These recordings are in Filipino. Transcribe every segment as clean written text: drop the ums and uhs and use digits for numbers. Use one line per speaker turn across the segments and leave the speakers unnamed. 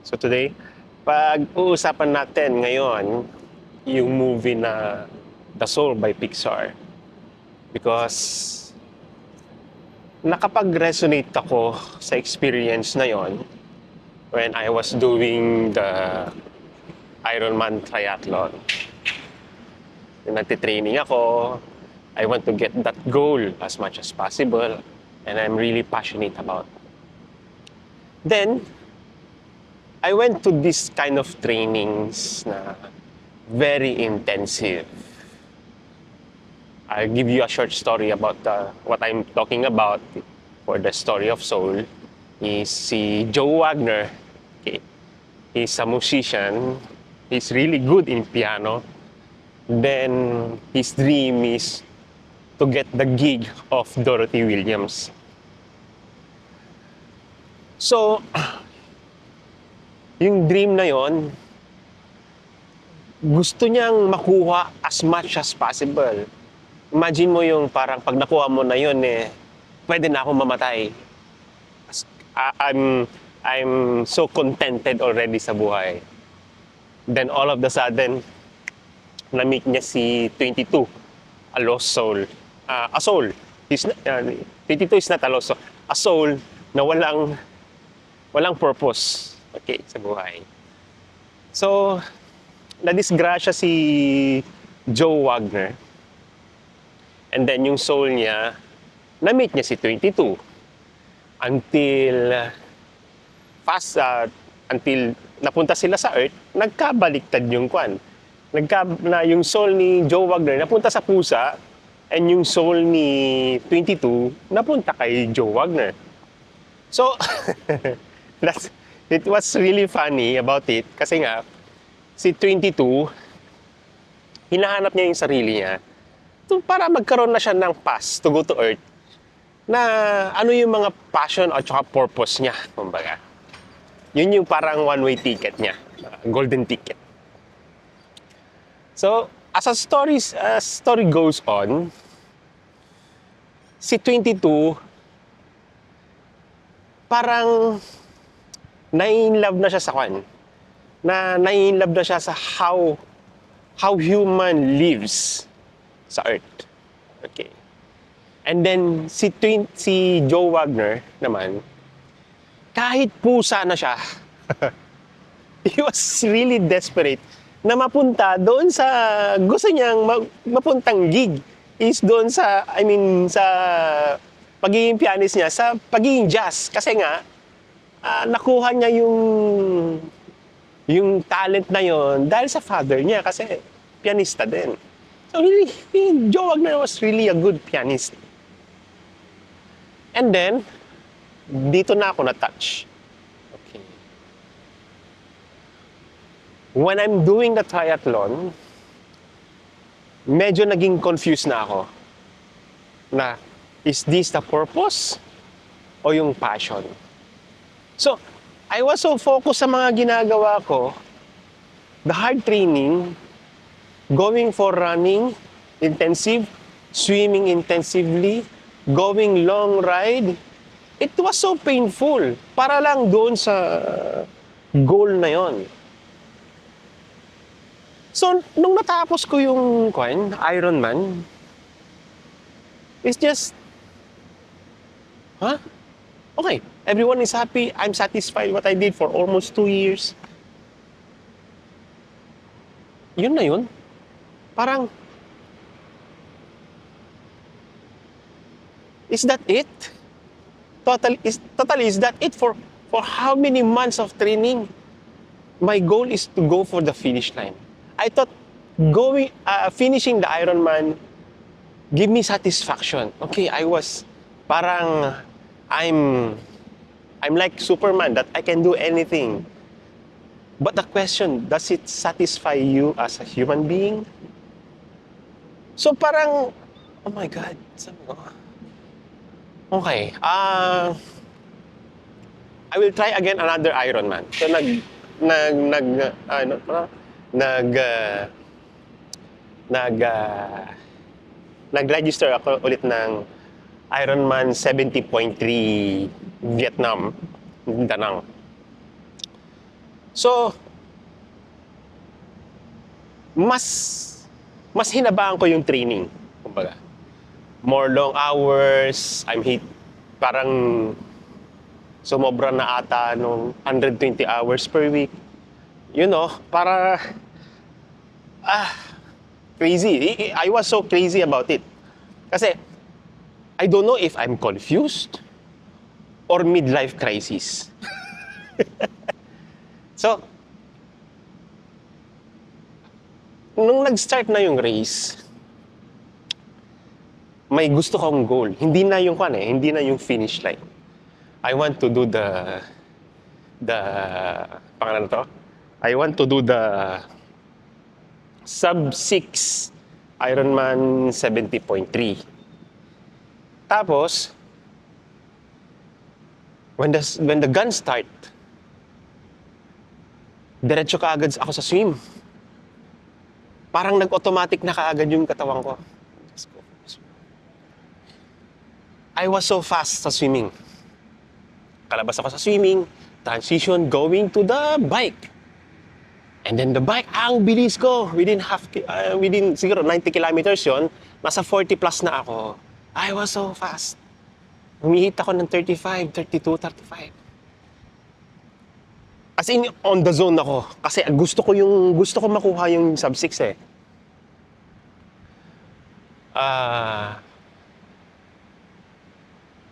So today, pag-uusapan natin ngayon yung movie na The Soul by Pixar. Because nakapag-resonate ako sa experience na yon when I was doing the Ironman triathlon. Yung nagtitraining ako, I want to get that goal as much as possible and I'm really passionate about. Then, I went to this kind of trainings na very intensive. I'll give you a short story about what I'm talking about for the story of Soul. Is si Joe Wagner. Okay. He's a musician. He's really good in piano. Then his dream is to get the gig of Dorothy Williams. So, yung dream na yon, gusto niyang makuha as much as possible. Imagine mo yung parang pag nakuha mo na yun pwede na akong mamatay. I'm so contented already sa buhay. Then all of the sudden, na-meet niya si 22, a lost soul. A soul. 22 is not a lost soul. A soul na walang purpose. Okay, sa buhay. So, nadisgrasya si Joe Wagner. And then yung soul niya, na-meet niya si 22. Until napunta sila sa Earth, nagkabaliktad yung kwan. Yung soul ni Joe Wagner napunta sa pusa, and yung soul ni 22 napunta kay Joe Wagner. So, it was really funny about it kasi nga, si 22, hinahanap niya yung sarili niya para magkaroon na siya ng pass to go to Earth na ano yung mga passion at saka purpose niya, kumbaga. Yun yung parang one-way ticket niya, golden ticket. So, as story goes on, si 22 parang nai-inlove na siya sa kwan. Nai-inlove na siya sa how human lives sa Earth. Okay. And then si Joe Wagner naman, kahit pusa na siya, he was really desperate na mapunta doon sa gusto niyang mapuntang gig is doon sa sa pagiging pianist niya, sa pagiging jazz kasi nga nakuha niya yung talent na yon dahil sa father niya kasi pianista din. So really, Joe Wagner was really a good pianist. And then, dito na ako na-touch. Okay. When I'm doing the triathlon, medyo naging confused na ako. Na, is this the purpose? O yung passion? So, I was so focused sa mga ginagawa ko, the hard training, going for running intensive, swimming intensively, going long ride, it was so painful para lang doon sa goal na yon. So, nung natapos ko yung Ironman, it's just, okay, everyone is happy, I'm satisfied what I did for almost 2 years. Yun na yun. Parang, is that it? Totally, is that it for how many months of training? My goal is to go for the finish line. I thought finishing the Ironman give me satisfaction. Okay, I'm like Superman that I can do anything. But the question, does it satisfy you as a human being? So parang, oh my God, sabi ko, okay, I will try again another Ironman. So nag-register ako ulit ng Ironman 70.3 Vietnam, Da Nang. So, mas mas hinabaan ko yung training. Kumbaga, more long hours, parang sumobra na ata nung 120 hours per week. You know, para crazy. I was so crazy about it. Kasi, I don't know if I'm confused or midlife crisis. So, nung nag-start na yung race, may gusto kong goal. Hindi na yung hindi na yung finish line. I want to do the pangalan to? I want to do the sub 6 Ironman 70.3. Tapos, when the gun start, diretso kaagad ako sa swim. Parang nag-automatic na kaagad yung katawan ko. I was so fast sa swimming. Kalabas ako sa swimming, transition going to the bike. And then the bike, ang bilis ko. Within siguro 90 kilometers yon, nasa 40 plus na ako. I was so fast. Humihit ako ng 35, 32, 35. As in, on the zone ako. Kasi gusto ko makuha yung sub 6 eh.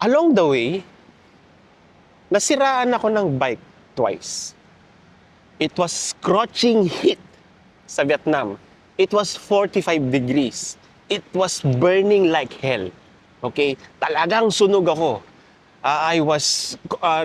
Along the way, nasiraan ako ng bike twice. It was scorching heat sa Vietnam. It was 45 degrees. It was burning like hell. Okay? Talagang sunog ako.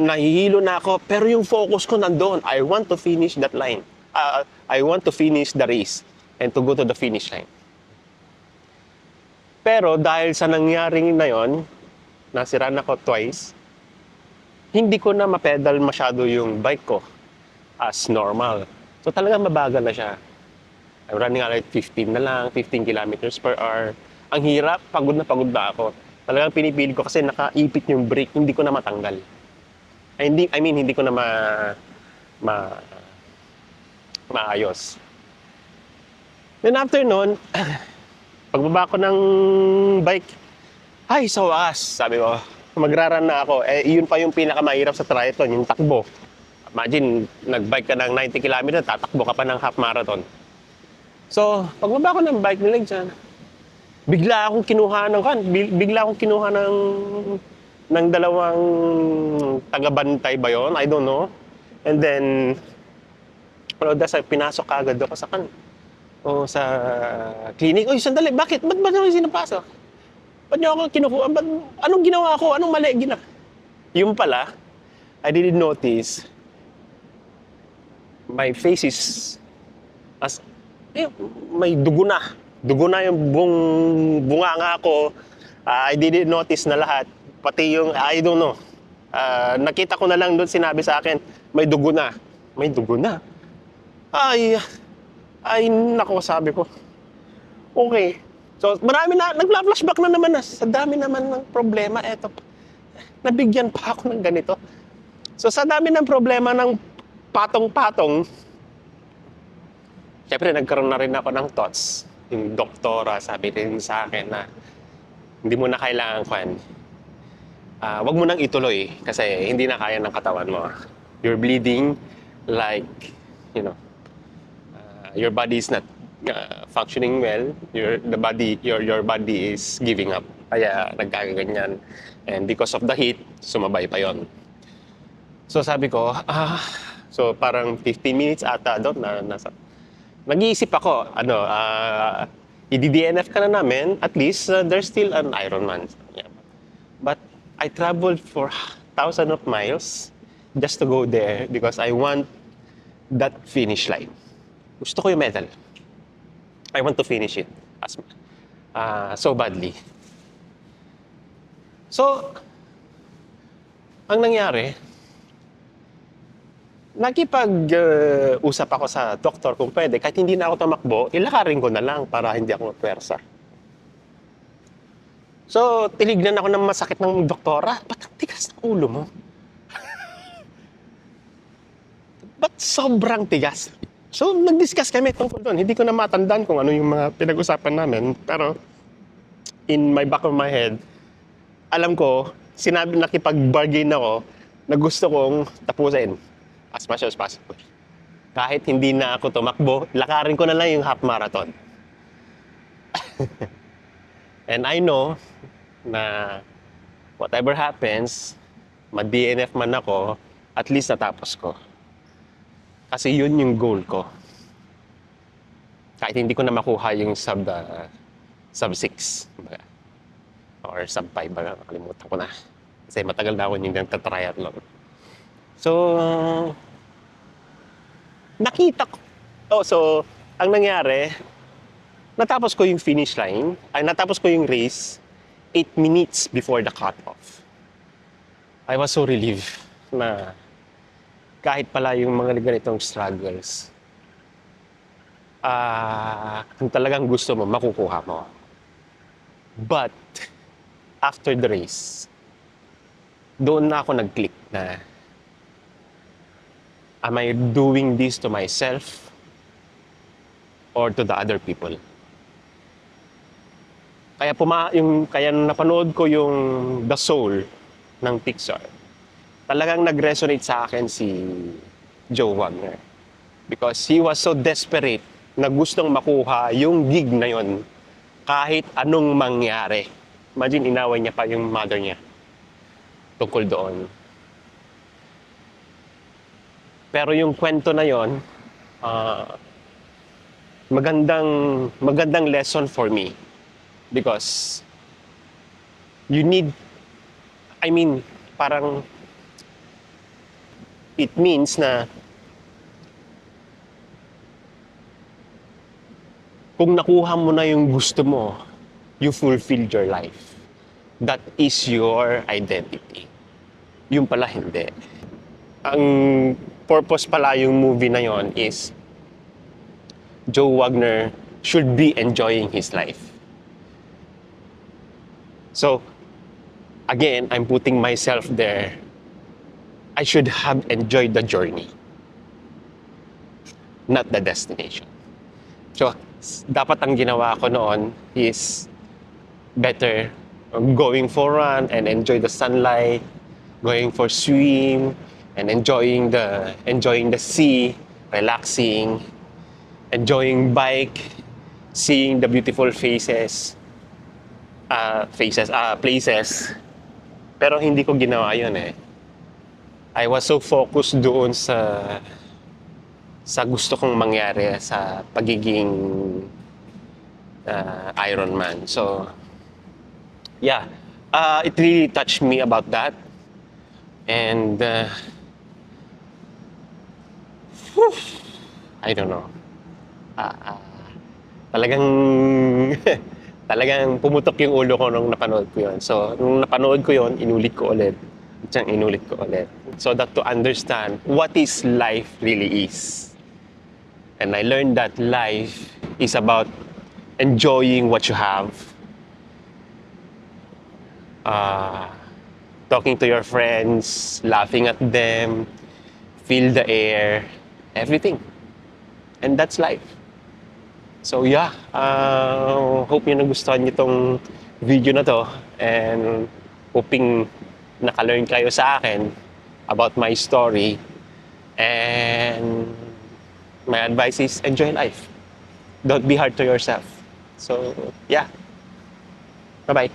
Nahihilo na ako, pero yung focus ko nandoon. I want to finish that line. I want to finish the race and to go to the finish line. Pero dahil sa nangyaring na yon, nasiraan ako twice, hindi ko na mapedal masyado yung bike ko as normal. So talagang mabagal na siya. I'm running at 15 na lang, 15 kilometers per hour. Ang hirap, pagod na ako. Talagang pinipili ko kasi nakaipit yung brake, hindi ko na matanggal. Hindi ko na maayos. Then after nun, pagbaba ko ng bike, ay, sa wakas, sabi ko, magraran na ako. Yun pa yung pinakamahirap sa triathlon, yung takbo. Imagine, nagbike ka ng 90 km, tatakbo ka pa ng half marathon. So, pagbaba ko ng bike ni Legs, bigla akong kinuha ng dalawang taga-bantay ba yun? I don't know. And then, pinasok agad ako sa clinic. Uy, sandali, bakit? Ba't ako sinapasok? Ba't niyo ako kinukuha? Anong ginawa ko? Anong mali ginawa? Yung pala, I didn't notice, my face is may dugo na. Dugo na yung bunganga ko. I didn't notice na lahat. Pati yung, I don't know. Nakita ko na lang doon, sinabi sa akin, may dugo na. May dugo na. Ay, nako, sabi ko. Okay. So, marami na, nagla-flashback na naman na. Sa dami naman ng problema, eto, nabigyan pa ako ng ganito. So, sa dami ng problema ng patong-patong, syempre, nagkaroon na rin ako ng thoughts. Yung doktora, sabi rin sa akin na hindi mo na kailangan wag mo nang ituloy kasi hindi na kaya ng katawan mo. You're bleeding like, your body is not functioning well. Your body is giving up. Kaya nagkakaganyan. And because of the heat, sumabay pa yon. So sabi ko, so parang 15 minutes ata doon nag-iisip ako, i-DNF ka na namin, at least there's still an Ironman. Yeah. But I traveled for thousands of miles just to go there because I want that finish line. Gusto ko yung medal. I want to finish it so badly. So, ang nangyari, nakipag-usap ako sa doktor kung pwede, kahit hindi na ako tumakbo, ilakarin ko na lang para hindi ako mapwersa. So, tinignan ako ng masakit ng doktora. Ba't ang tigas ng ulo mo? But sobrang tigas. So, nag-discuss kami tungkol doon. Hindi ko na matandaan kung ano yung mga pinag-usapan namin. Pero, in my back of my head, alam ko, nakipag-bargain ako na gusto kong tapusin as much as possible. Kahit hindi na ako tumakbo, lakarin ko na lang yung half marathon. And I know na whatever happens, ma-DNF man ako, at least natapos ko. Kasi yun yung goal ko. Kahit hindi ko na makuha yung sub 6. Or sub 5, nakalimutan ko na. Kasi matagal na ako yung nagtatriathlon. So, nakita ko. So, ang nangyari, natapos ko yung finish line, natapos ko yung race 8 minutes before the cutoff. I was so relieved na kahit pala yung mga ganitong struggles, kung talagang gusto mo, makukuha mo. But, after the race, doon na ako nag-click na, am I doing this to myself or to the other people? Kaya napanood ko yung The Soul ng Pixar, talagang nag-resonate sa akin si Joe Wagner. Because he was so desperate na gustong makuha yung gig na yon kahit anong mangyari. Imagine, inaway niya pa yung mother niya tungkol doon. Pero yung kwento na yon, magandang lesson for me. Because parang it means na kung nakuha mo na yung gusto mo, you fulfilled your life. That is your identity. Yung pala hindi. Ang purpose pala yung movie na yon is Joe Wagner should be enjoying his life. So, again, I'm putting myself there. I should have enjoyed the journey, not the destination. So, dapat ang ginawa ko noon is better going for run and enjoy the sunlight, going for swim, and enjoying the sea, relaxing, enjoying bike, seeing the beautiful places. Pero hindi ko ginawa yun eh. I was so focused doon sa gusto kong mangyari sa pagiging Ironman. So, yeah. It really touched me about that. And, I don't know. Talagang pumutok yung ulo ko nung napanood ko yun. So, nung napanood ko yun, inulit ko ulit. So that to understand what is life really is. And I learned that life is about enjoying what you have. Talking to your friends, laughing at them, feel the air, everything. And that's life. So yeah, hope nyo nagustuhan nyo tong video na to, and hoping naka-learn kayo sa akin about my story. And my advice is enjoy life. Don't be hard to yourself. So yeah, bye-bye.